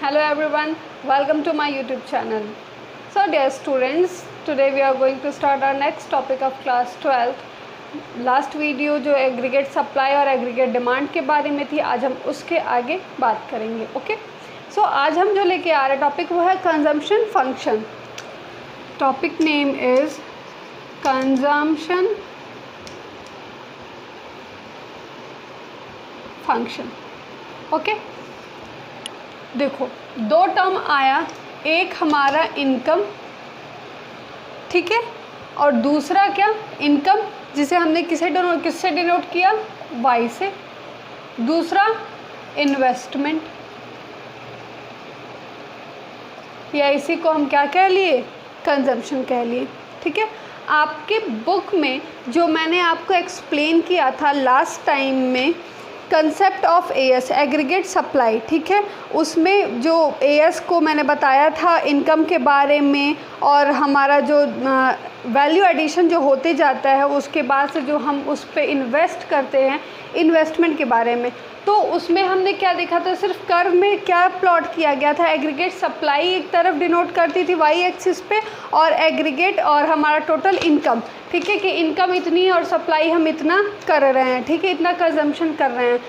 Hello everyone, welcome to my YouTube channel. So dear students, today we are going to start our next topic of class 12th. Last video जो aggregate supply और aggregate demand के बारे में थी, आज हम उसके आगे बात करेंगे. ओके, सो आज हम जो लेके आ रहे टॉपिक वो है consumption function. Topic name is consumption function. Okay, देखो दो टर्म आया, एक हमारा इनकम, ठीक है, और दूसरा क्या इनकम जिसे हमने किससे डिनोट किया, वाई से. दूसरा इन्वेस्टमेंट, या इसी को हम क्या कह लिए, कंजम्पशन कह लिए. ठीक है, आपके बुक में जो मैंने आपको एक्सप्लेन किया था लास्ट टाइम में, concept of as aggregate supply, ठीक है, उसमें जो एएस को मैंने बताया था इनकम के बारे में, और हमारा जो वैल्यू एडिशन जो होते जाता है उसके बाद से जो हम उस पर इन्वेस्ट करते हैं, इन्वेस्टमेंट के बारे में. तो उसमें हमने क्या देखा था, सिर्फ कर्व में क्या प्लॉट किया गया था, एग्रीगेट सप्लाई एक तरफ डिनोट करती थी वाई एक्सिस पे, और एग्रीगेट और हमारा टोटल इनकम, ठीक है, कि इनकम इतनी और सप्लाई हम इतना कर रहे हैं, ठीक है, इतना कंजम्पशन कर रहे हैं.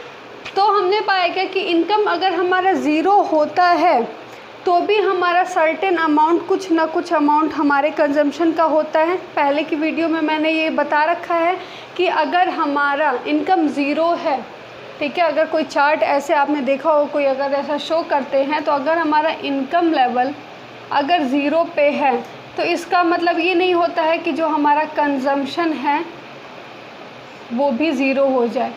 तो हमने पाया क्या कि इनकम अगर हमारा ज़ीरो होता है तो भी हमारा सर्टेन अमाउंट, कुछ ना कुछ अमाउंट हमारे कंजम्पशन का होता है. पहले की वीडियो में मैंने ये बता रखा है कि अगर हमारा इनकम ज़ीरो है, ठीक है, अगर कोई चार्ट ऐसे आपने देखा हो, कोई अगर ऐसा शो करते हैं, तो अगर हमारा इनकम लेवल अगर ज़ीरो पे है तो इसका मतलब ये नहीं होता है कि जो हमारा कंजम्पशन है वो भी ज़ीरो हो जाए.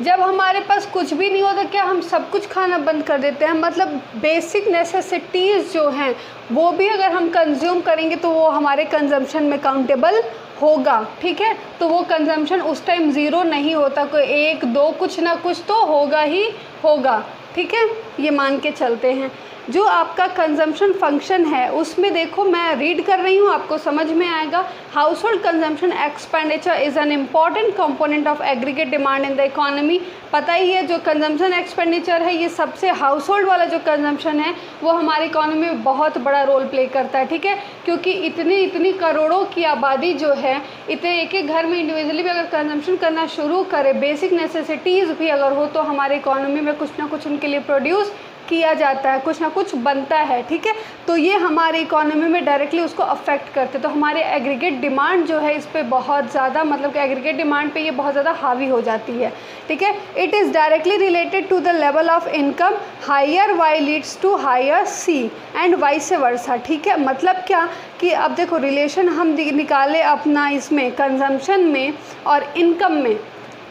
जब हमारे पास कुछ भी नहीं होता, क्या हम सब कुछ खाना बंद कर देते हैं? मतलब बेसिक नेसेसिटीज़ जो हैं वो भी अगर हम कंज्यूम करेंगे तो वो हमारे कंजम्पशन में काउंटेबल होगा. ठीक है, तो वो कंजम्पशन उस टाइम ज़ीरो नहीं होता, कोई एक दो कुछ ना कुछ तो होगा ही होगा. ठीक है, ये मान के चलते हैं. जो आपका कंजम्पशन फंक्शन है उसमें देखो, मैं रीड कर रही हूँ, आपको समझ में आएगा. House hold consumption expenditure is an important component of aggregate demand in the economy. पता ही है जो कंजम्पशन एक्सपेंडिचर है, ये सबसे हाउस होल्ड वाला जो कंजम्पशन है वो हमारी इकोनॉमी में बहुत बड़ा रोल प्ले करता है. ठीक है, क्योंकि इतनी करोड़ों की आबादी जो है, इतने एक एक घर में इंडिविजुअली भी अगर कंजम्पशन करना शुरू करे, बेसिक नेसेसिटीज़ भी अगर हो, तो हमारी इकोनॉमी में कुछ ना कुछ उनके लिए प्रोड्यूस किया जाता है, कुछ ना कुछ बनता है. ठीक है, तो ये हमारी इकोनॉमी में डायरेक्टली उसको अफेक्ट करते. तो हमारे एग्रीगेट डिमांड जो है इस पे बहुत ज़्यादा, मतलब कि एग्रीगेट डिमांड पे ये बहुत ज़्यादा हावी हो जाती है. ठीक है, it is directly related to the level of income, higher Y leads to higher C and vice versa. ठीक है, मतलब क्या कि अब देखो रिलेशन हम निकाले अपना इसमें कंजम्पशन में और इनकम में,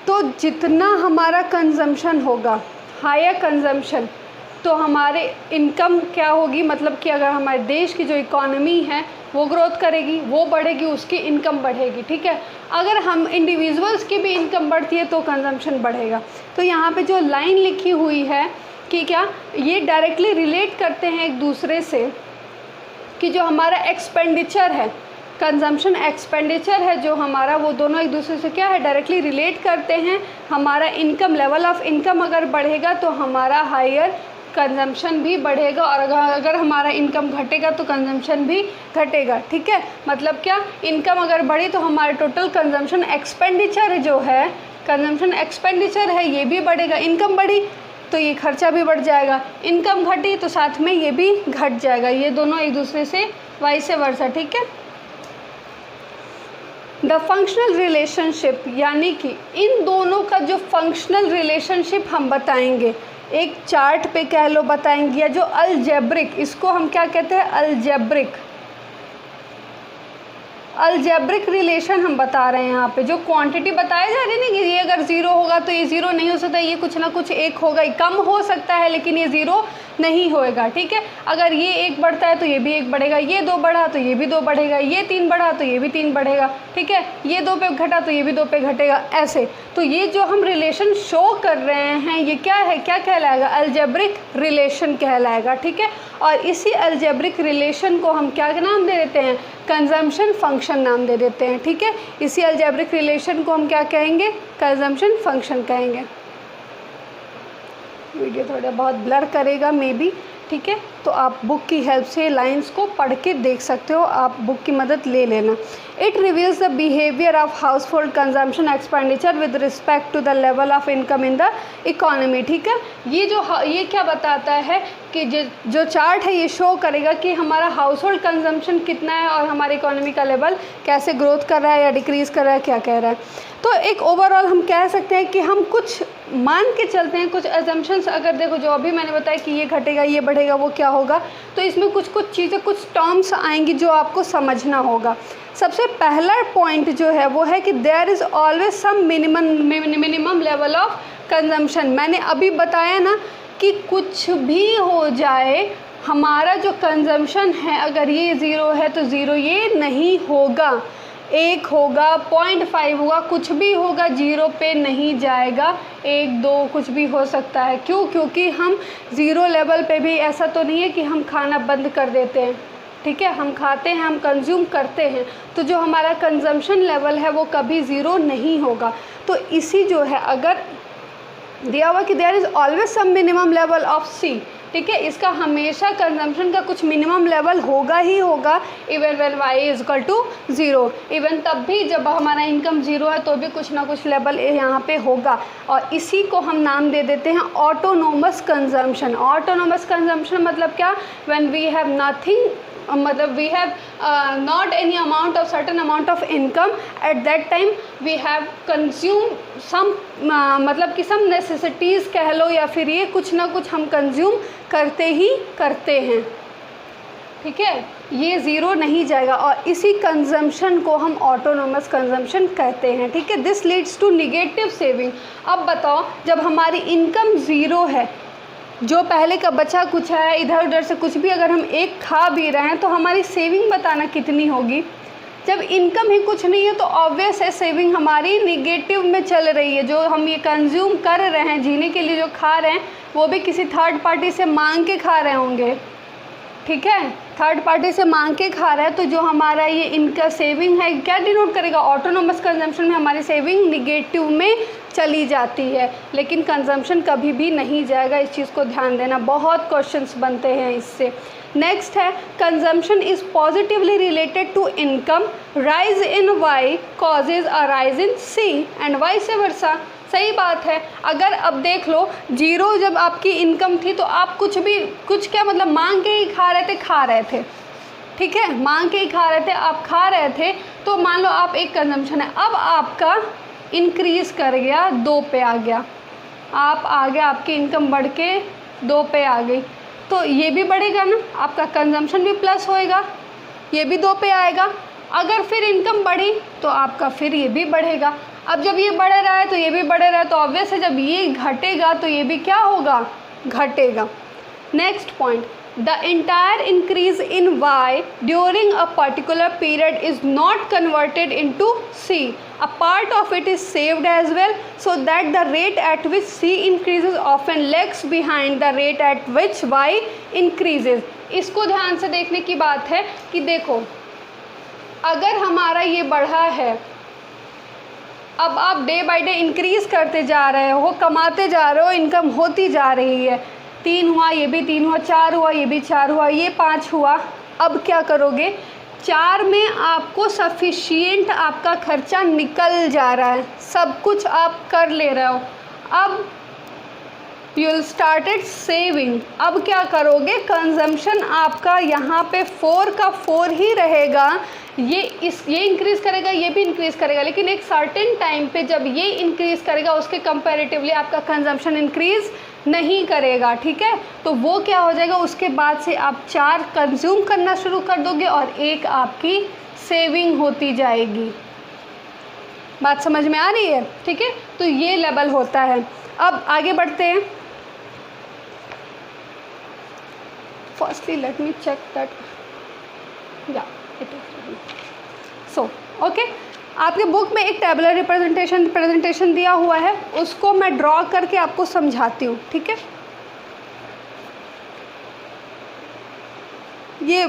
तो जितना हमारा कंजम्पशन होगा, हायर कंजम्पशन, तो हमारे इनकम क्या होगी, मतलब कि अगर हमारे देश की जो इकोनॉमी है वो ग्रोथ करेगी, वो बढ़ेगी, उसकी इनकम बढ़ेगी. ठीक है, अगर हम इंडिविजुअल्स की भी इनकम बढ़ती है तो कंजम्पशन बढ़ेगा. तो यहाँ पे जो लाइन लिखी हुई है कि क्या ये डायरेक्टली रिलेट करते हैं एक दूसरे से, कि जो हमारा एक्सपेंडिचर है, कंजम्पशन एक्सपेंडिचर है जो हमारा, वो दोनों एक दूसरे से क्या है, डायरेक्टली रिलेट करते हैं. हमारा इनकम, लेवल ऑफ इनकम अगर बढ़ेगा तो हमारा हायर कंजम्पशन भी बढ़ेगा, और अगर हमारा इनकम घटेगा तो कंजम्पशन भी घटेगा. ठीक है, मतलब क्या, इनकम अगर बढ़ी तो हमारा टोटल कंजम्पशन एक्सपेंडिचर जो है, कंजम्पशन एक्सपेंडिचर है, ये भी बढ़ेगा. इनकम बढ़ी तो ये खर्चा भी बढ़ जाएगा, इनकम घटी तो साथ में ये भी घट जाएगा. ये दोनों एक दूसरे से वाइस वर्सा. ठीक है, द फंक्शनल रिलेशनशिप, यानी कि इन दोनों का जो फंक्शनल रिलेशनशिप हम बताएंगे, एक चार्ट पे कह लो बताएंगे, या जो अलजेब्रिक, इसको हम क्या कहते हैं, अलजेब्रिक रिलेशन हम बता रहे हैं. यहाँ पे जो क्वांटिटी बताई जा रही है ना, कि ये अगर ज़ीरो होगा तो ये ज़ीरो नहीं हो सकता, ये कुछ ना कुछ एक होगा, कम हो सकता है लेकिन ये ज़ीरो नहीं होएगा. ठीक है, अगर ये एक बढ़ता है तो ये भी एक बढ़ेगा, ये दो बढ़ा तो ये भी दो बढ़ेगा, ये तीन बढ़ा तो ये भी तीन बढ़ेगा. ठीक है, ये दो पे घटा तो ये भी दो पे घटेगा, ऐसे. तो ये जो हम रिलेशन शो कर रहे हैं ये क्या है, क्या कहलाएगा, अलजेब्रिक रिलेशन कहलाएगा. ठीक है, और इसी अलजेब्रिक रिलेशन को हम क्या नाम दे देते हैं, कंजम्पशन फंक्शन नाम दे देते हैं. ठीक है, इसी अलजेब्रिक रिलेशन को हम क्या कहेंगे, कंजम्पशन फंक्शन कहेंगे. वीडियो थोड़ा बहुत ब्लर करेगा मे बी, ठीक है। तो आप बुक की हेल्प से लाइंस को पढ़ के देख सकते हो, आप बुक की मदद ले लेना। It reveals the behaviour of household consumption expenditure with respect to the level of income in the economy, ठीक है। ये क्या बताता है कि जो चार्ट है ये शो करेगा कि हमारा हाउस होल्ड कंजम्पशन कितना है और हमारी इकोनॉमी का लेवल कैसे ग्रोथ कर रहा है या डिक्रीज़ कर रहा है, क्या कह रहा है। तो एक ओवरऑल हम कह सकते हैं कि हम कुछ मान के चलते हैं, कुछ एजम्पशंस। अगर देखो जो अभी मैंने बताया कि ये घटेगा ये बढ़ेगा वो क्या होगा, तो इसमें कुछ चीज़ें, कुछ टर्म्स आएंगी जो आपको समझना होगा। सबसे पहला पॉइंट जो है वो है कि there is always some minimum level of consumption. मैंने अभी बताया ना कि कुछ भी हो जाए, हमारा जो कंजम्पशन है अगर ये 0 है तो 0 ये नहीं होगा, 1 होगा, 0.5 होगा, कुछ भी होगा, 0 पे नहीं जाएगा। 1, 2 कुछ भी हो सकता है। क्यों? क्योंकि हम 0 लेवल पे भी ऐसा तो नहीं है कि हम खाना बंद कर देते हैं, ठीक है। हम खाते हैं, हम कंज्यूम करते हैं, तो जो हमारा कंजम्पशन लेवल है वो कभी 0 नहीं होगा। तो इसी जो है अगर दिया हुआ कि there is always some minimum level of C, ठीक है, इसका हमेशा कंजम्पशन का कुछ मिनिमम लेवल होगा ही होगा। Even when y is equal to 0, even तब भी जब हमारा इनकम 0 है तो भी कुछ ना कुछ लेवल यहाँ पे होगा। और इसी को हम नाम दे देते हैं ऑटोनोमस कंजम्पशन। ऑटोनोमस कंजम्पशन मतलब क्या? व्हेन वी हैव नथिंग, मतलब we have not any amount of certain amount of income, at that time we have consume some, मतलब कि सम नेसेसिटीज़ कह लो, या फिर ये कुछ ना कुछ हम कंज्यूम करते ही करते हैं, ठीक है। ये 0 नहीं जाएगा और इसी कंजम्पशन को हम ऑटोनोमस कंजम्पशन कहते हैं, ठीक है। This leads to negative saving. अब बताओ, जब हमारी इनकम 0 है, जो पहले का बचा कुछ है, इधर उधर से कुछ भी अगर हम एक खा भी रहे हैं तो हमारी सेविंग बताना कितनी होगी। जब इनकम ही कुछ नहीं है तो ऑब्वियस है सेविंग हमारी निगेटिव में चल रही है। जो हम ये कंज्यूम कर रहे हैं, जीने के लिए जो खा रहे हैं, वो भी किसी थर्ड पार्टी से मांग के खा रहे होंगे, ठीक है। थर्ड पार्टी से मांग के खा रहा है, तो जो हमारा ये इनका सेविंग है क्या डिनोट करेगा? ऑटोनोमस कंजम्पशन में हमारी सेविंग निगेटिव में चली जाती है, लेकिन कंजम्पशन कभी भी नहीं जाएगा। इस चीज़ को ध्यान देना, बहुत क्वेश्चंस बनते हैं इससे। नेक्स्ट है consumption is positively related to income, rise in Y causes a rise in C and vice versa. सही बात है। अगर अब देख लो 0 जब आपकी इनकम थी तो आप कुछ क्या मतलब मांग के ही खा रहे थे, ठीक है, मांग के ही खा रहे थे, आप खा रहे थे। तो मान लो आप एक कंजम्पशन है, अब आपका इंक्रीज़ कर गया, 2 पे आ गया, आप आ गया, आपकी इनकम बढ़ के 2 पे आ गई, तो ये भी बढ़ेगा ना, आपका कंजम्पशन भी प्लस होएगा, ये भी 2 पे आएगा। अगर फिर इनकम बढ़ी तो आपका फिर ये भी बढ़ेगा। अब जब ये बढ़ रहा है तो ये भी बढ़ रहा है, तो ऑब्वियस है जब ये घटेगा तो ये भी क्या होगा? घटेगा। Next point, the entire increase in y during a particular period is not converted into c. A part of it is saved as well, so that the rate at which c increases often lags behind the rate at which y increases. इसको ध्यान से देखने की बात है कि देखो, अगर हमारा ये बढ़ा है, अब आप डे बाय डे इंक्रीज़ करते जा रहे हो, कमाते जा रहे हो, इनकम होती जा रही है। 3 हुआ, ये भी 3 हुआ, 4 हुआ, ये भी 4 हुआ, ये 5 हुआ। अब क्या करोगे? 4 में आपको सफिशिएंट आपका खर्चा निकल जा रहा है, सब कुछ आप कर ले रहे हो। अब यू विल स्टार्टेड सेविंग। अब क्या करोगे? कंजम्पशन आपका यहाँ पे 4 का 4 ही रहेगा, ये इंक्रीज़ करेगा, ये भी इंक्रीज़ करेगा, लेकिन एक सर्टेन टाइम पे जब ये इंक्रीज़ करेगा उसके कंपैरेटिवली आपका कंजम्पशन इंक्रीज़ नहीं करेगा, ठीक है। तो वो क्या हो जाएगा, उसके बाद से आप 4 कंज्यूम करना शुरू कर दोगे और 1 आपकी सेविंग होती जाएगी। बात समझ में आ रही है? ठीक है, तो ये लेवल होता है। अब आगे बढ़ते हैं। Firstly let me check that, yeah it is so okay. आपके बुक में एक टेबुलर प्रेजेंटेशन दिया हुआ है, उसको मैं ड्रॉ करके आपको समझाती हूँ, ठीक है। ये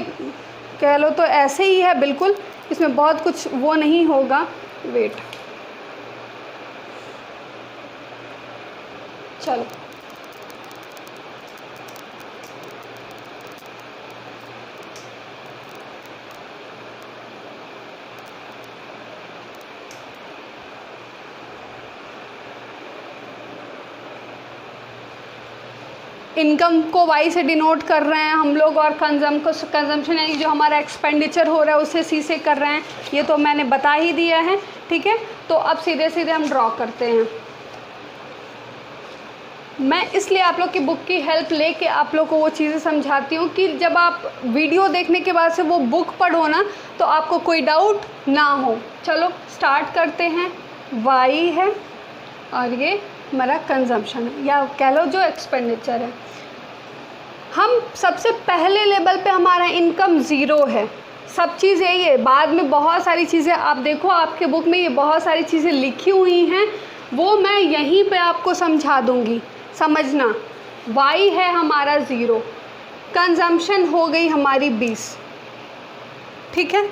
कह लो तो ऐसे ही है बिल्कुल, इसमें बहुत कुछ वो नहीं होगा। वेट, चलो इनकम को वाई से डिनोट कर रहे हैं हम लोग, और कंजम्पशन यानी जो हमारा एक्सपेंडिचर हो रहा है उसे सी से कर रहे हैं, ये तो मैंने बता ही दिया है, ठीक है। तो अब सीधे सीधे हम ड्रॉ करते हैं। मैं इसलिए आप लोग की बुक की हेल्प लेके आप लोग को वो चीज़ें समझाती हूँ कि जब आप वीडियो देखने के बाद से वो बुक पढ़ो ना तो आपको कोई डाउट ना हो। चलो स्टार्ट करते हैं। वाई है और ये हमारा कंजम्पशन है, या कह लो जो एक्सपेंडिचर है। हम सबसे पहले लेवल पे हमारा इनकम ज़ीरो है, सब चीज़ यही है। बाद में बहुत सारी चीज़ें आप देखो आपके बुक में ये बहुत सारी चीज़ें लिखी हुई हैं, वो मैं यहीं पे आपको समझा दूँगी, समझना। वाई है हमारा ज़ीरो, कंजम्पशन हो गई हमारी 20, ठीक है,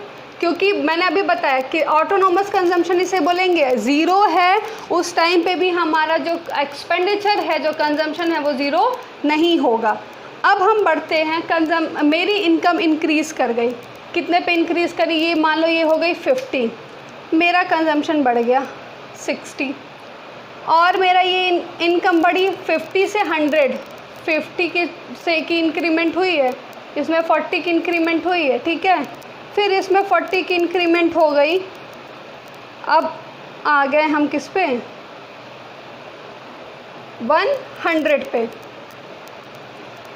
क्योंकि मैंने अभी बताया कि ऑटोनोमस कंजम्पशन इसे बोलेंगे। ज़ीरो है उस टाइम पे भी हमारा जो एक्सपेंडिचर है, जो कंजम्पशन है, वो ज़ीरो नहीं होगा। अब हम बढ़ते हैं। मेरी इनकम इंक्रीज़ कर गई, कितने पे इंक्रीज़ करी, ये मान लो ये हो गई 50, मेरा कंजम्पशन बढ़ गया 60, और मेरा ये इनकम बढ़ी 50 से 100, 50 की इंक्रीमेंट हुई है, इसमें 40 की इंक्रीमेंट हुई है, ठीक है। फिर इसमें 40 की इंक्रीमेंट हो गई। अब आ गए हम किस पे, 100 पे।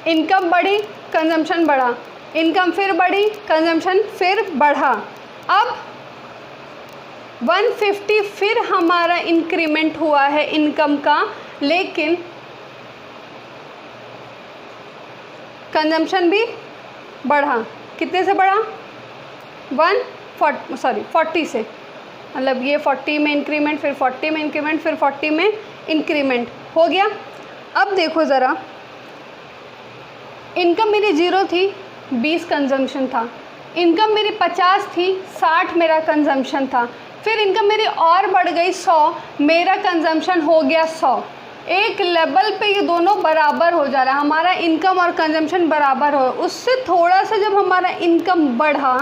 इनकम बढ़ी, कंजम्पशन बढ़ा, इनकम फिर बढ़ी, कंजम्पशन फिर बढ़ा। अब 150 फिर हमारा इंक्रीमेंट हुआ है इनकम का, लेकिन कंजम्पशन भी बढ़ा। कितने से बढ़ा, 40 से, मतलब ये 40 में इंक्रीमेंट, फिर 40 में इंक्रीमेंट, फिर 40 में इंक्रीमेंट हो गया। अब देखो ज़रा, इनकम मेरी 0 थी, 20 कंजम्पशन था। इनकम मेरी 50 थी, 60 मेरा कंजम्पशन था। फिर इनकम मेरी और बढ़ गई 100, मेरा कंजम्पशन हो गया 100। एक लेवल पे ये दोनों बराबर हो जा रहा है, हमारा इनकम और कंजम्पशन बराबर हो। उससे थोड़ा सा जब हमारा इनकम बढ़ा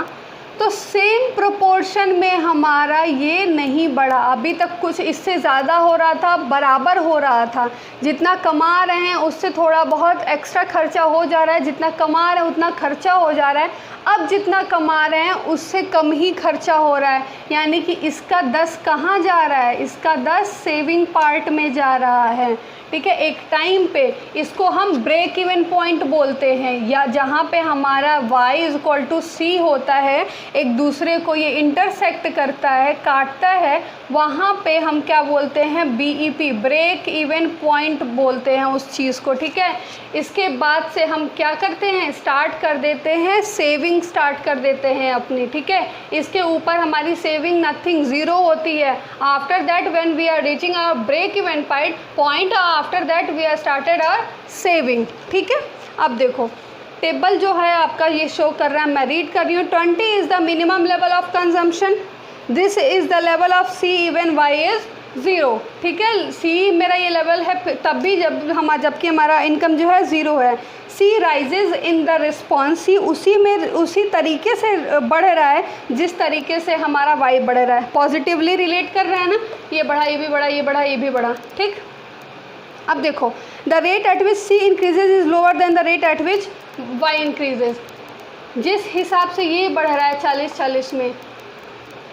तो सेम प्रोपोर्शन में हमारा ये नहीं बढ़ा। अभी तक कुछ इससे ज़्यादा हो रहा था, बराबर हो रहा था। जितना कमा रहे हैं उससे थोड़ा बहुत एक्स्ट्रा खर्चा हो जा रहा है, जितना कमा रहे हैं उतना खर्चा हो जा रहा है। अब जितना कमा रहे हैं उससे कम ही खर्चा हो रहा है, यानी कि इसका 10 कहाँ जा रहा है, इसका 10 सेविंग पार्ट में जा रहा है, ठीक है। एक टाइम पे इसको हम ब्रेक इवन पॉइंट बोलते हैं, या जहाँ पे हमारा y=c होता है, एक दूसरे को ये इंटरसेक्ट करता है, काटता है, वहाँ पे हम क्या बोलते हैं, BEP, ब्रेक इवन पॉइंट बोलते हैं उस चीज़ को, ठीक है। इसके बाद से हम क्या करते हैं, स्टार्ट कर देते हैं, सेविंग स्टार्ट कर देते हैं अपनी, ठीक है। इसके ऊपर हमारी सेविंग नथिंग, ज़ीरो होती है। After that when we are reaching our break even point, after that we are started our saving, ठीक है। अब देखो टेबल जो है आपका ये शो कर रहा है, मैं रीड कर रही हूँ। 20 is the minimum level of consumption, this is the level of C even y is 0, ठीक है। C मेरा ये लेवल है तब भी जबकि हमारा इनकम जो है 0 है। C rises in the response, C उसी तरीके से बढ़ रहा है जिस तरीके से हमारा y बढ़ रहा है। पॉजिटिवली रिलेट कर रहा है ना, ये बढ़ा, ये भी बढ़ा, ये बढ़ा, ये भी बढ़ा, ठीक। अब देखो, the rate at which C increases is lower than the rate at which y increases. जिस हिसाब से ये बढ़ रहा है 40-40 में,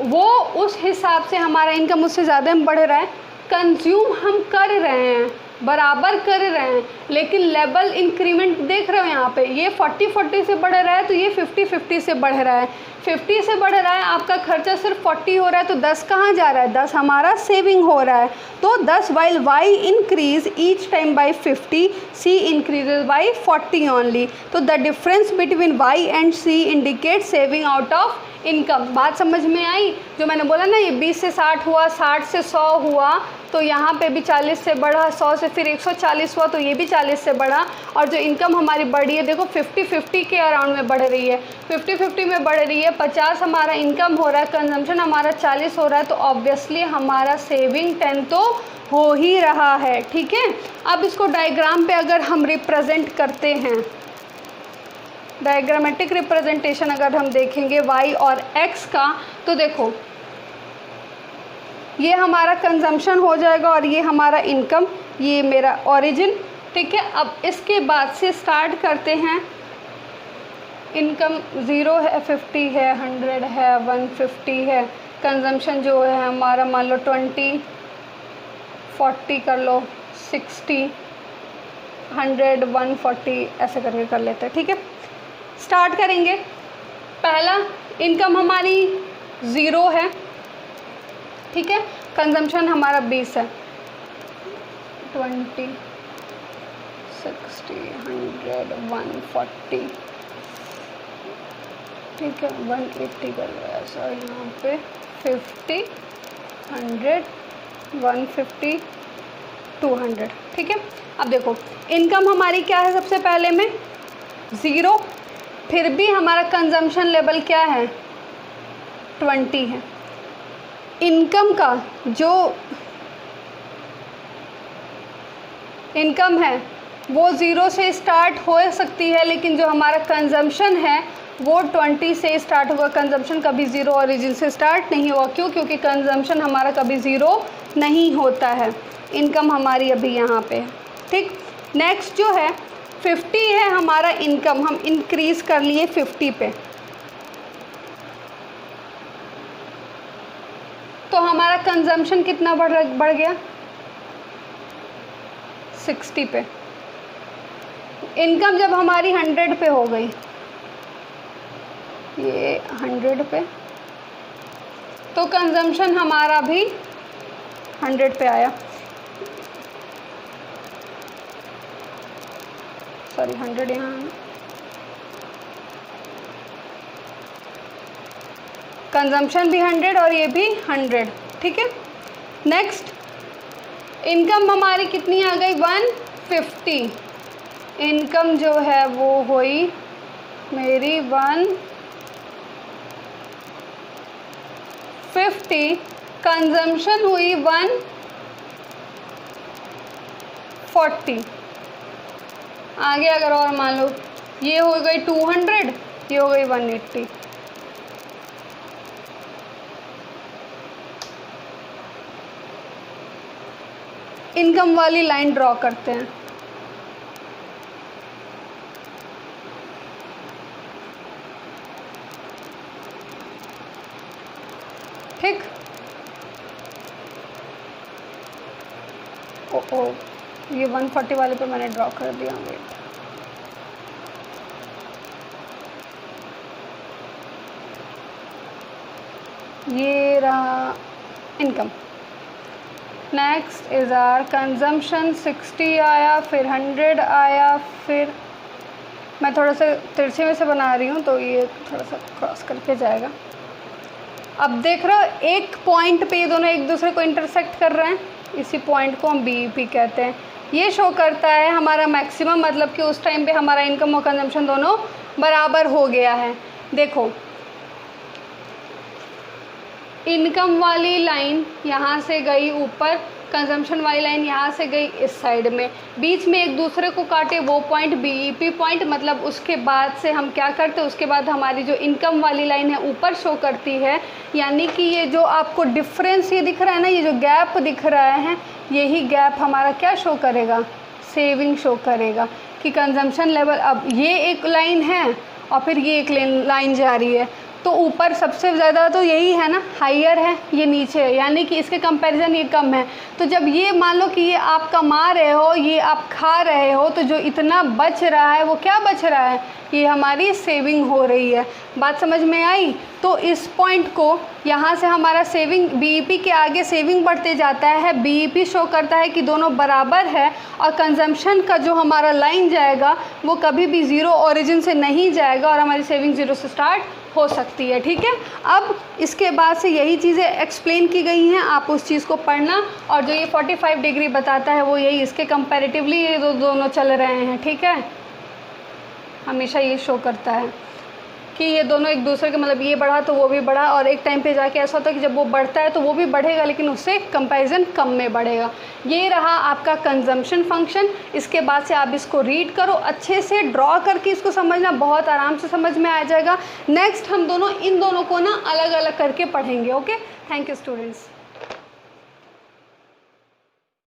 वो उस हिसाब से हमारा इनकम उससे ज़्यादा बढ़ रहा है। कंज्यूम हम कर रहे हैं, बराबर कर रहे हैं, लेकिन लेवल इंक्रीमेंट देख रहे हो यहाँ पे, ये 40-40 से बढ़ रहा है तो ये 50-50 से बढ़ रहा है। 50 से बढ़ रहा है, आपका खर्चा सिर्फ 40 हो रहा है, तो 10 कहाँ जा रहा है, 10 हमारा सेविंग हो रहा है। तो 10 while y increase each time by 50, C increases by 40 only. तो the difference between y and C indicate saving out of income. बात समझ में आई? जो मैंने बोला ना, ये 20 से 60 हुआ, 60 से 100 हुआ, तो यहाँ पे भी 40 से बढ़ा, 100 से फिर 140 हुआ, तो ये भी 40 से बढ़ा। और जो इनकम हमारी बढ़ी है, देखो 50-50 के अराउंड में बढ़ रही है, 50-50 में बढ़ रही है। 50 हमारा इनकम हो रहा है, कंजम्पशन हमारा 40 हो रहा है, तो ऑब्वियसली हमारा सेविंग 10 तो हो ही रहा है, ठीक है। अब इसको डायग्राम पे अगर हम रिप्रेजेंट करते हैं, डायग्रामेटिक रिप्रेजेंटेशन अगर हम देखेंगे y और x का, तो देखो ये हमारा कंजम्पशन हो जाएगा और ये हमारा इनकम, ये मेरा ओरिजिन, ठीक है। अब इसके बाद से स्टार्ट करते हैं। इनकम 0 है, 50 है, 100 है, 150 है। कंजम्पशन जो है हमारा मान लो 20, 40 कर लो, 60, 100, 140 ऐसे करके कर लेते हैं। ठीक है, स्टार्ट करेंगे। पहला, इनकम हमारी 0 है, ठीक है। कंजम्पशन हमारा 20 है, 20, 60, 100, 140, ठीक है, 180 कर लो ऐसा यहाँ पे, 50, 100, 150, 200, ठीक है। अब देखो इनकम हमारी क्या है, सबसे पहले में 0, फिर भी हमारा कंजम्पशन लेवल क्या है 20 है। इनकम का जो इनकम है वो 0 से स्टार्ट हो सकती है, लेकिन जो हमारा कंजम्पशन है वो 20 से स्टार्ट होगा। कंजम्पशन कभी 0 ओरिजिन से स्टार्ट नहीं होगा। क्यों? क्योंकि कंजम्पशन हमारा कभी 0 नहीं होता है। इनकम हमारी अभी यहाँ पे है, ठीक। नेक्स्ट जो है 50 है हमारा इनकम, हम इंक्रीज़ कर लिए 50 पे, तो हमारा कंजम्पशन कितना बढ़ गया 60 पे। इनकम जब हमारी 100 पे हो गई, ये 100 पे, तो कंजम्पशन हमारा भी 100 पे आया, सॉरी 100 यहाँ है। कंजम्पशन भी 100 और ये भी 100, ठीक है। नेक्स्ट इनकम हमारी कितनी आ गई 150। इनकम जो है वो हुई मेरी 150, कंजम्पशन हुई 140। आगे अगर और मान लो ये हो गई 200, ये हो गई 180। इनकम वाली लाइन ड्रॉ करते हैं। ठीक, ओ ये 140 वाले पे मैंने ड्रॉ कर दिया, वेट। ये रहा income. Next is our consumption 60 आया, फिर 100 आया, फिर मैं थोड़ा सा तिरछे में से बना रही हूँ तो ये थोड़ा सा क्रॉस करके जाएगा। अब देख रहे हो एक पॉइंट पे ये दोनों एक दूसरे को इंटरसेक्ट कर रहे हैं, इसी पॉइंट को हम बीईपी कहते हैं। ये शो करता है हमारा मैक्सिमम, मतलब कि उस टाइम पे हमारा इनकम और कंजम्पशन दोनों बराबर हो गया है। देखो इनकम वाली लाइन यहाँ से गई ऊपर, कंजम्पशन वाली लाइन यहाँ से गई इस साइड में, बीच में एक दूसरे को काटे वो पॉइंट बीईपी पॉइंट। मतलब उसके बाद से हम क्या करते हैं, उसके बाद हमारी जो इनकम वाली लाइन है ऊपर शो करती है। यानी कि ये जो आपको डिफरेंस ये दिख रहा है ना, ये जो गैप दिख रहा है, यही गैप हमारा क्या शो करेगा, सेविंग शो करेगा कि कंजम्पशन लेवल। अब ये एक लाइन है और फिर ये एक लाइन जा रही है, तो ऊपर सबसे ज़्यादा तो यही है ना, हायर है, ये नीचे है, यानी कि इसके कंपैरिजन ये कम है। तो जब ये मान लो कि ये आप कमा रहे हो, ये आप खा रहे हो, तो जो इतना बच रहा है वो क्या बच रहा है, ये हमारी सेविंग हो रही है। बात समझ में आई? तो इस पॉइंट को यहाँ से हमारा सेविंग बीईपी के आगे सेविंग बढ़ते जाता है, बीईपी शो करता है कि दोनों बराबर है, और कंजम्पशन का जो हमारा लाइन जाएगा वो कभी भी 0 ओरिजिन से नहीं जाएगा और हमारी सेविंग 0 से स्टार्ट हो सकती है। ठीक है, अब इसके बाद से यही चीज़ें एक्सप्लेन की गई हैं, आप उस चीज़ को पढ़ना। और जो ये 45 डिग्री बताता है वो यही, इसके कंपैरेटिवली ये दोनों चल रहे हैं। ठीक है, हमेशा ये शो करता है कि ये दोनों एक दूसरे के, मतलब ये बढ़ा तो वो भी बढ़ा, और एक टाइम पे जाके ऐसा होता है कि जब वो बढ़ता है तो वो भी बढ़ेगा, लेकिन उससे कंपैरिजन कम में बढ़ेगा। ये रहा आपका कंजम्पशन फंक्शन। इसके बाद से आप इसको रीड करो अच्छे से, ड्रॉ करके इसको समझना, बहुत आराम से समझ में आ जाएगा। नेक्स्ट हम इन दोनों को ना अलग अलग करके पढ़ेंगे। Okay, thank you students.